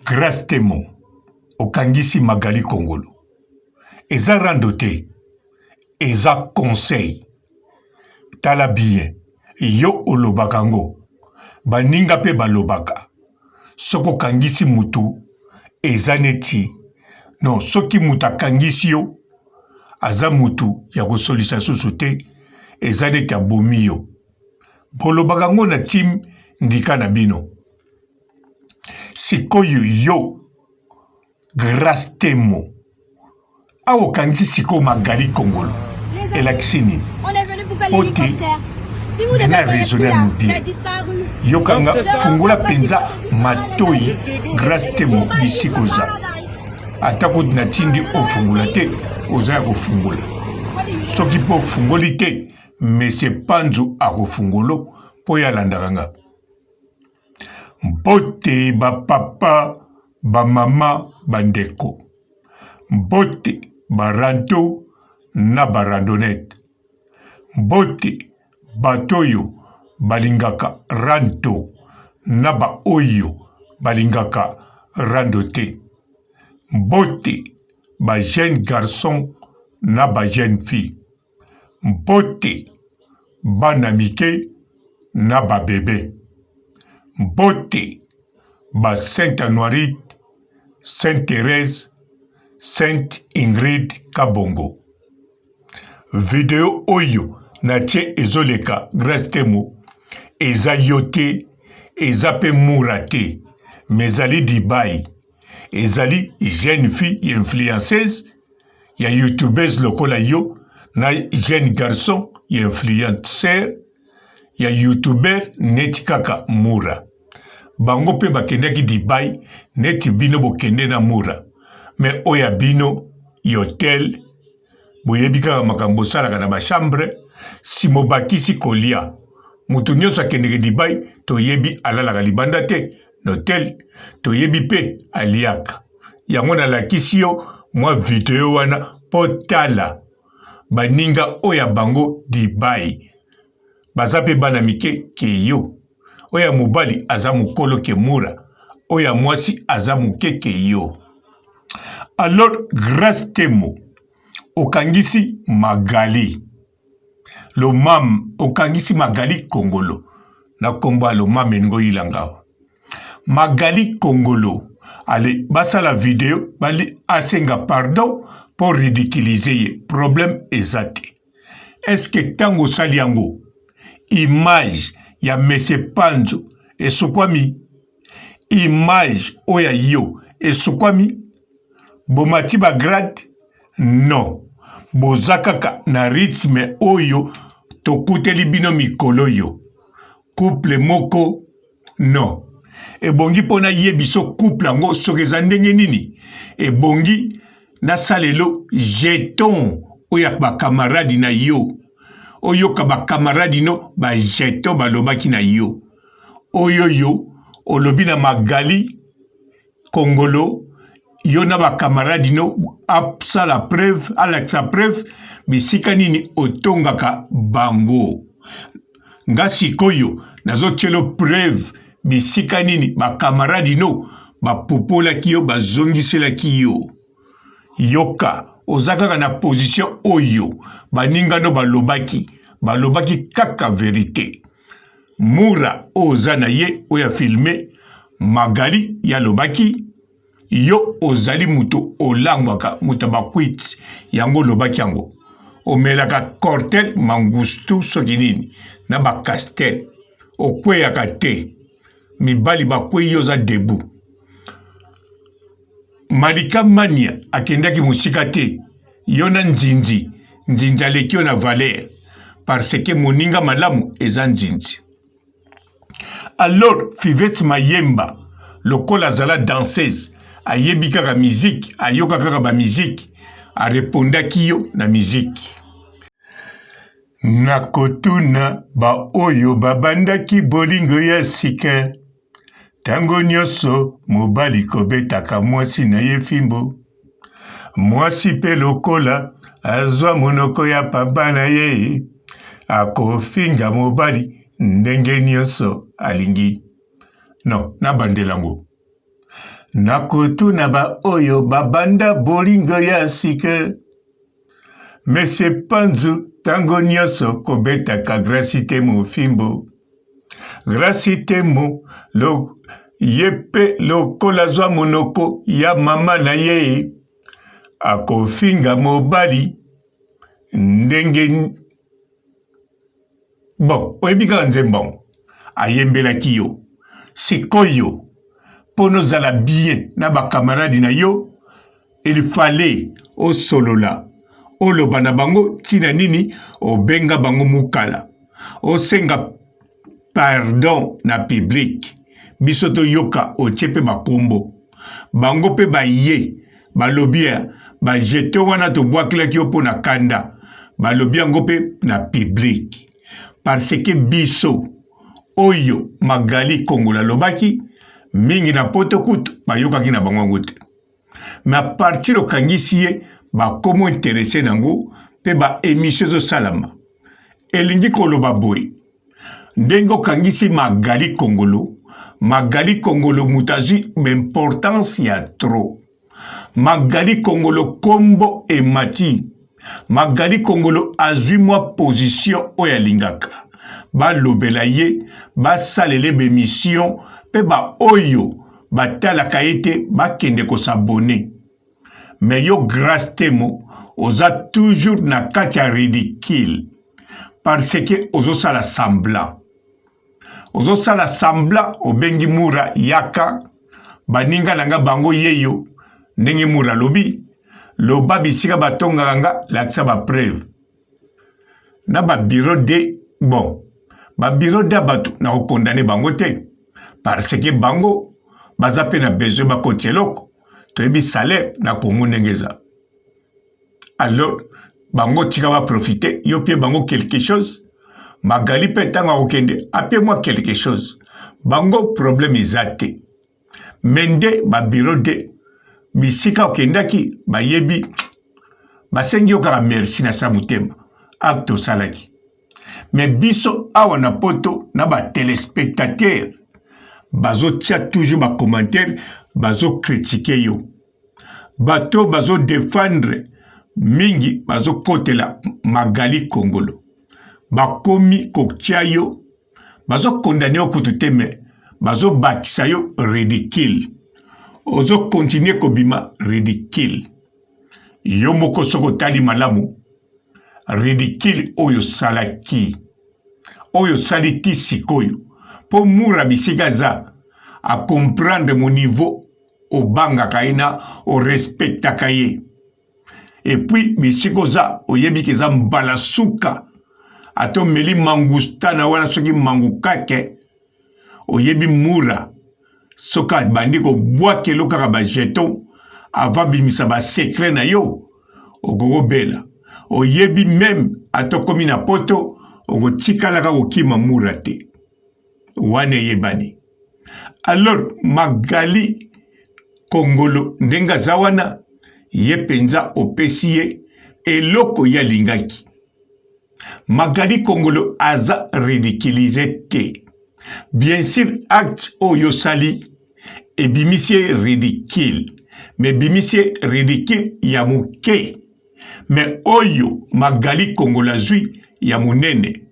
Grâce Temo, okangisi Magali Kongolo. Eza randote, eza conseil. Tala bien, yo olobakango. Baninga pe balobaka. Soko kangisi mutu, eza neti. Non, soki muta kangisi yo, aza mutu ya kosolisa susute, eza neti abomi yo. Bolobakango na tim ndika na bino. Sikoyo yo, Grâce Temo. Awo kangisi siko Magali Kongolo. Elakisini. On est venu pour faire l'hélicoptère. Si vous devez raisonner bien. Yo kanga fungula penza matoi Grâce Temo bisikoza. Atako na tindi ofungula te, oza ya kofungula. Soki po fungoli te, mese panzu akofungolo po ya landaranga. Mbote ba papa, ba mama, bandeko. Mbote ba ranto na ba randonnette. Mbote batoyo balingaka ranto na ba oyo balingaka randote. Mbote ba jeune garçon na ba jeune fille. Mbote bana mike na ba bébé. Mbote ba Sainte Anoirite, Sainte Thérèse, Sainte Ingrid Kabongo. Video oyo na tche ezoleka Grâce Temo eza yote, eza pe murate, mezali dibai. Ezali jeune fille influenceuse, ya youtubeuse lokola yo, na jeune garçon ya influenceur, ya youtuber neti kaka mura. Bango pe bakendaki dibai, neti bino bokende na mura. Me oya bino, yotel, boyebi kaka makambo salaka na ba chambre, si mobakisi kolia. Mutu nyonso akendeke dibai, toyebi alalaka libanda te, notel, toyebi pe aliaka. Yango na lakisi yo, mwa video wana potala. Baninga oya bango dibai. Baza pe bana mike ke yo. Oya mobali aza mukolo ke mura. Oya mwasi aza muke ke yo. Alors, Grâce Temo, okangisi Magali. Okangisi Magali Kongolo. Na komba lo mame ngo ilanga. Magali Kongolo. Allez, basa la vidéo, bali asenga pardon pour ridiculiser ye. Problème ezate. Est-ce que tango saliango, image ya Mese Panzo esokwami? Image oya yo esokwami? Bomati ba grade? Non. Bozakaka na rythme oyo tokuteli bino mikolo yo. Couple moko? Non. Ebongi pona yebiso couple ango sokeza ndenge nini? Ebongi na salelo jeton oya ba camarade na yo. Oyo ka ba camarade no ba jeton balobaki na yo. Oyo yo olobi na Magali Kongolo yo na ba camarade no apsa la preuve, alaksa preuve bisika nini otongaka bango. Nga sikoyo nazo tchelo preuve bisika nini ba camarade no ba popola kiyo ba zongisela kiyo. Yoka ozakaka na position oyo baninga no balobaki kaka vérité. Mura oza na ye oya filmé Magali ya lobaki yo ozali muto olangwaka muta bakwit yango lobaki yango. Omelaka cortel mangustu soki nini na ba castel okweyaka te mibali bakwe yo za debu. Malika Mania akendaki musika te yo na nzinzi aleki yo na valeur parce que moninga malamu eza nzinzi. Alors Fivette Mayemba lokola zala danseuse ayebi kaka musique, ayoka kaka ba musique, arepondaki yo na musique. Nakotuna ba oyo babandaki bolingo ya sika. Tango nyonso mobali kobetaka mwasi na ye fimbo. Mwasi pe lokola azwa monoko ya pamba na ye. Akofinga mobali ndenge nyonso alingi. Non, na bandelango. nakotuna ba oyo babanda bolingo ya sika mese panzu tango nyonso kobetaka grasi te mofimbo grasi te mo ye mpe lokola zwa monoko ya mama na ye akofinga mobali ndenge bon oyebi kaka nzembongo ayembelaki yo sikoyo mpo nozala bien na bakamaradi na yo il fallait osolola oloba na bango ntina nini obenga bango mukala osenga pardon na public biso toyoka otie mpe bakombo bango mpe baye balobi bajete wana tobwakilaki yo mpo na kanda balobi yango mpe na public parce que biso oyo Magali Kongola alobaki mingi na poto kutu bayokaki na bango yango te mais à partir okangisi ye bakomo interese nango mpe baémission ezosalama elingi koloba boye ndenge okangisi Magali Kongolo moto azwi importance ya trop Magali Kongolo kombo emati Magali Kongolo azwi mwa position oyo alingaka balobela ye basalele bemission mpe baoyo batalaka ye te bakende kosabone mais yo grâce temo oza toujours na kati ya ridicule parce que ozosala semblant obengi mura yaka baninga nanga bango yeyo ndenge mura lobi loba bisika batongaka nga lakisa bapreuve na babiro de bon babiro de bato na kokondane bango te parce que bango baza mpe na besoin bakoti eloko toyebi salaire na kongo ndenge eza alors bango tika baprofite yo mpe bango quelque chose Magali mpe ntango akokende apie mwa quelque chose bango problème eza te mende babiro de bisika okendaki bayebi basengi yo kaka merci na sa motema acte osalaki mais biso awa na poto na batelespectateur bazotia toujours bacommentaire bazokritike yo bato bazodefendre mingi bazokotela Magali Kongolo bakomi kotia yo bazokondane yo kutu te me bazobakisa yo ridicule ozokontinue kobima ridicule yo moko soko otali malamu ridicule oyo salaki oyo sali ti sikoyo mpo mura bisika za a comprendre mon niveau obangaka ye na orespectaka ye epuis bisika oza oyebi keza mbala suka ato meli mangustana wana soki mangukake oyebi mura soka bandi kobwakelo kaka bajeton ava bimisa basekret na yo okokobela oyebi meme atokomi na poto okotikalaka kokima mura te wana eyebani alors Magali Kongolo ndenge aza wana ye mpenza opesi ye eloko ye alingaki Magali Kongolo aza ridiculize te bien sûr acte oyo sali ebimisi ye ridicule mais bimisi ye ridicule ya moke mais oyo Magali Kongolo azwi ya monene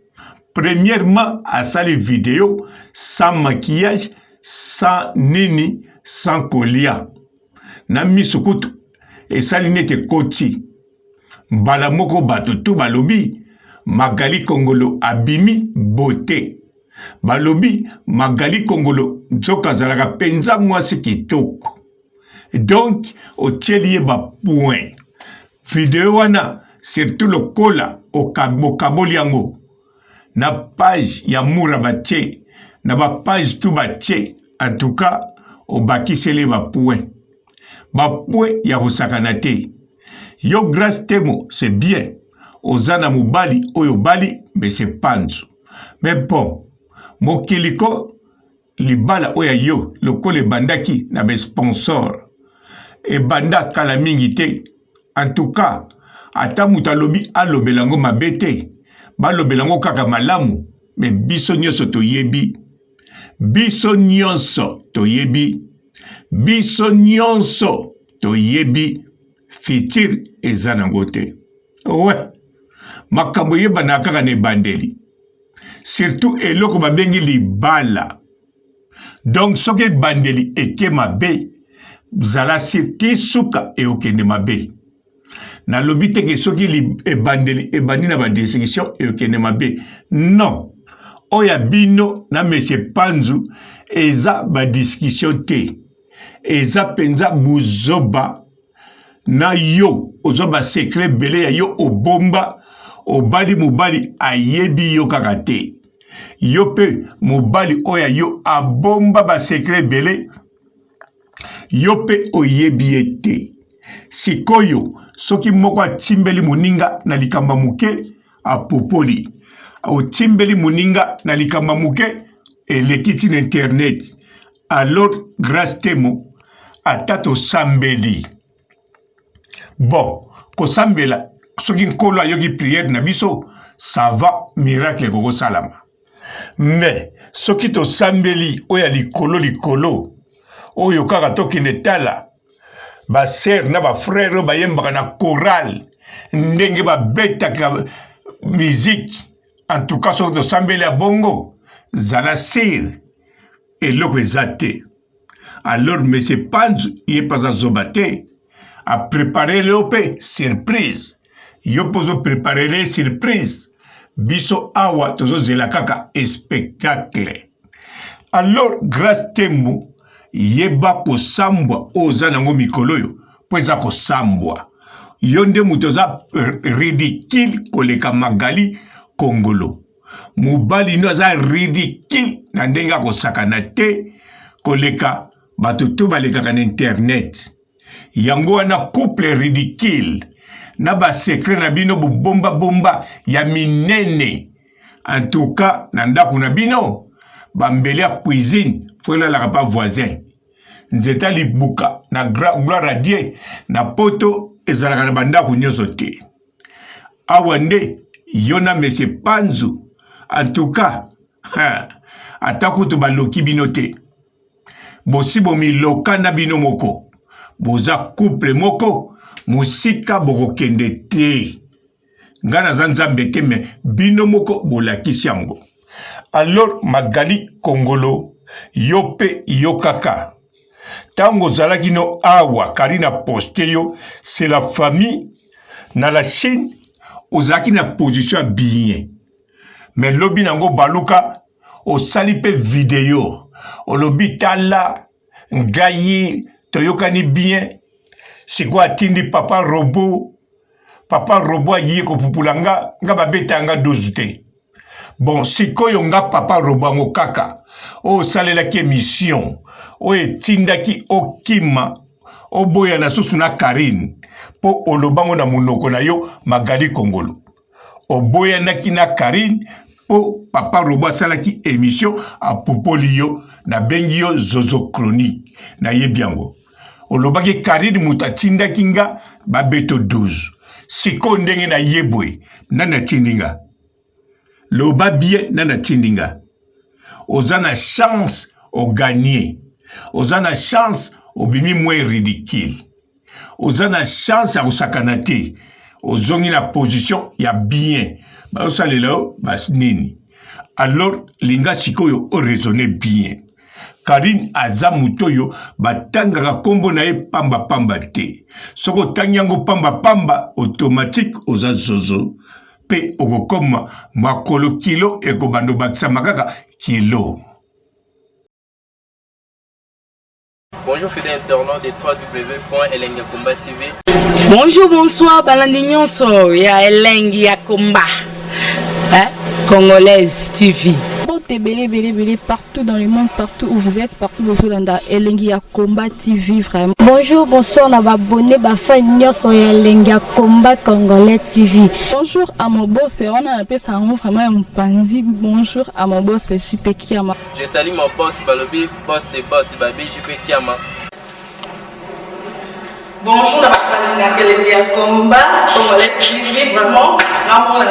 premièrement asali vidéo sans maquillage sans nini sans kolia na miso kutu esali nete koti mbala moko bato tu balobi Magali Kongolo abimi beauté balobi Magali Kongolo nzoka azalaka penza mwasi kitoko donc otieli ye bapoint video wana surtout lokola okaboli yango na page ya mura batie na bapage tu batie en tout cas obakiseli bapoint ya kosakana te yo grâce temo c'est bien ozana mobali oyo bali mais c'est panzu mais bon mokiliko libala oya yo lokola ebandaki na besponsor ebanda kala mingi te en tout cas ata mutu alobi alobelango mabe te balobelango kaka malamu mais biso nyonso toyebi biso nyonso toyebi fitir eza nango te. Ouais, makambo yebana kaka na ebandeli, surtout eloko babengi libala. Donc soki ebandeli eke mabe, zala sirti suka e okende mabe. Nalobi te ke soki ebandeli ebandi na ba discussion e okende mabe. Non, oya bino na monsieur Panzu eza ba discussion te. Eza penza buzoba na yo ozoba secret bele ya yo obomba obali mobali ayebi yo kaka te. Yo pe mobali oya yo abomba ba secret bele yo pe oyebi ete. Sikoyo soki moko atimbeli muninga na likamba muke apopoli. Otimbeli muninga na likamba muke elekiti na internet. Alors grâce temo atato sambeli. Bon, ko sambela soki nkolo ayoki prière na biso, ça va miracle koko salama. Mais soki to sambeli oya likolo oyo kaka tokende tala ba sœur na ba frère ba yembaka na chorale ndenge ba betaka musique, en tout cas soki to sambeli ya bongo zala sir eloko eza te. Alors monsieur Panzu ye pas zobate a préparé le surprise. Yo pozo préparer les surprises. Biso awa tozo zela kaka spectacle. Alors grâce temu yeba ko sambwa oza nango mikolo yo poza ko sambwa. Yonde mutoza ridicule koleka Magali Kongolo. Mubali no za ridicule na ndenga ko sakana te koleka batutu baleka kan internet. Yango wana couple ridicule na ba secret na bino bomba ya minene. En tout cas na ndako na bino bambele ya cuisine fola la pas voisin. Nzeta libuka na gloire à Dieu na poto ezalaka na bandako nyonso te. Awande yona monsieur Panzu. En tout cas atakutu baloki bino te. Bosi bomi loka na bino moko. Boza couple moko musika boko kende te. Ngana zanzambe te me bino moko bolakisi yango. Alors Magali Kongolo yope yokaka. Tango zalaki no awa karina poste yo, c'est la famille na la Chine ozaki na position bien. Mais lobi nango baluka osali pe vidéo. Olobi tala ngayi toyokani bien. C'est quoi tindi papa robot yi ko pupulanga nga babetanga dozute. Bon, sikoyo nga papa robot ngo kaka. O salela ki émission. O etindaki okima. O boya na susu na Karine. Po olobango na munoko na yo Magali Kongolo. O boya na ki na Karine. Po papa robot salaki émission a popoli yo na bengi yo Zozo Chronique. Na yebiango. Olobaki Karine mutatinda kinga babeto 12. Siko ndenge na yebwe nana tindinga. Loba bien nana tindinga. Ozana chance au gagner. Ozana chance au bimi moins ridicule. Ozana chance à usakanate. Ozongi na position ya bien. Ba osalelo bas nini. Alors linga sikoyo o raisonner bien. Karine aza mutoyo batangaka kombo na ye pamba te. Soko tanyango pamba automatique oza zozo. Pe okokoma makolo kilo ekobando bakisa makaka kilo. Bonjour fidèles internautes de www.elengiakomba TV. Bonjour, bonsoir, balandi nyonso ya Elengi ya Komba. Congolaise TV. Belé partout dans le monde, partout où vous êtes, partout où vous êtes, Elengi ya Komba TV vraiment. Bonjour, bonsoir, on va abonner fan nyonso ya Elengi ya Komba Congolais TV. Bonjour à mon boss, on a appelé ça vraiment un pandi. Bonjour à mon boss, JP Kiama. Je salue mon boss Balobi, boss des boss Babi, JP Kiama. Bonjour, Elengi ya Komba, Congolais TV, vraiment, on a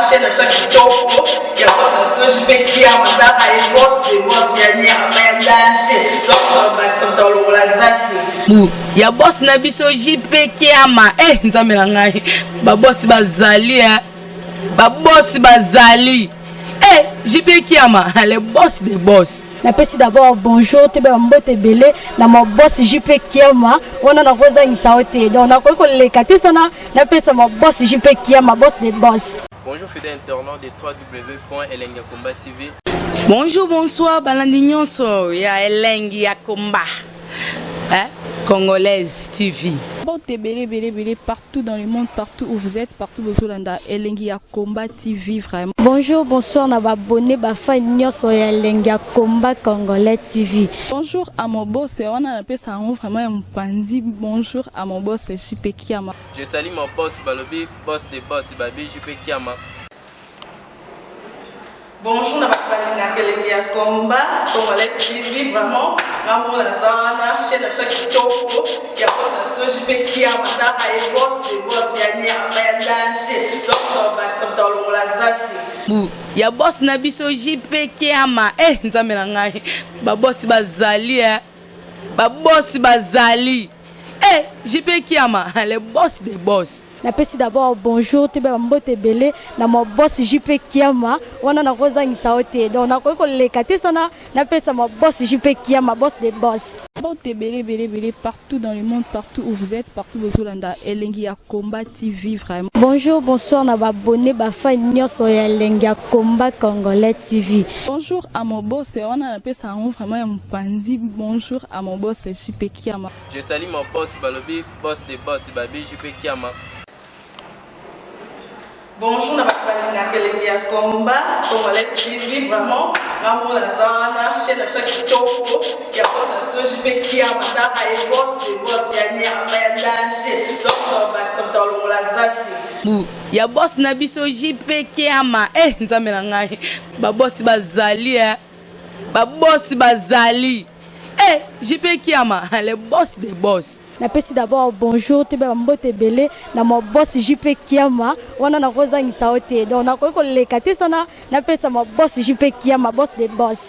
chaîne de ça qui topo, il y a pas de JP qui a mataka et boss de boss, il y a ni à danger, donc on va accepter le la zaki. Ya boss na biso JP Kiama nzambe na ngai ba boss bazali ba boss bazali JP Kiama le boss des boss. Napesi d'abord bonjour te ba mbote belé na mo boss JP Kiama wana na koza ngisaote donc na ko lekate sana napesa mo boss JP Kiama boss des boss. Bonjour fidèles internautes de www.elengiakomba TV. Bonjour, bonsoir, balandi nyonso ya Elengi ya Komba. Congolaise TV. Belé partout dans le monde, partout où vous êtes, partout où vous êtes, Elengi ya Komba TV vraiment. Bonjour, bonsoir, na ba abonné ba fan nyonso ya Elengi ya Komba Congolais TV. Bonjour à mon boss, on a appelé ça vraiment un pandi. Bonjour à mon boss JP Kiama. Je salue mon boss Balobi, boss des boss, Babi JP Kiama. Bonjour, Elengi ya Komba, Congolais TV, vraiment, on a chaîne de ça qui topo, il y a pas de JP Kiama, et boss de boss, il y a ni à danger, donc on va accepter le la zaki. Ya boss na biso JP Kiama nzambe na ngai ba boss bazali ba boss bazali JP Kiama le boss des boss. Napesi d'abord bonjour te ba mbote belé na mo boss JP Kiama wana na koza ngisaote donc na ko lekate sana napesa mo boss JP Kiama boss des boss. Belé partout dans le monde, partout où vous êtes, partout où vous êtes, Elengi ya Komba TV vraiment. Bonjour, bonsoir, na ba abonné ba fan nyonso ya Elengi ya Komba Congolais TV. Bonjour à mon boss, on a appelé ça vraiment un pandi. Bonjour à mon boss JP Kiama. Je salue mon boss Balobi, boss des boss, Babi JP Kiama. Bonjour, Elengi ya Komba, Congolais TV, vraiment, on a chaîne de ça qui topo, il y a pas de JP Kiama, et boss de boss, il y a ni à danger, donc on va accepter le la zaki. Ya boss na biso JP Kiama nzambe na ngai ba boss bazali ba boss bazali JP Kiama le boss des boss. Napesi d'abord bonjour te ba mbote belé na mo boss JP Kiama wana na koza ngisaote donc na ko lekate sana napesa mo boss JP Kiama boss des boss.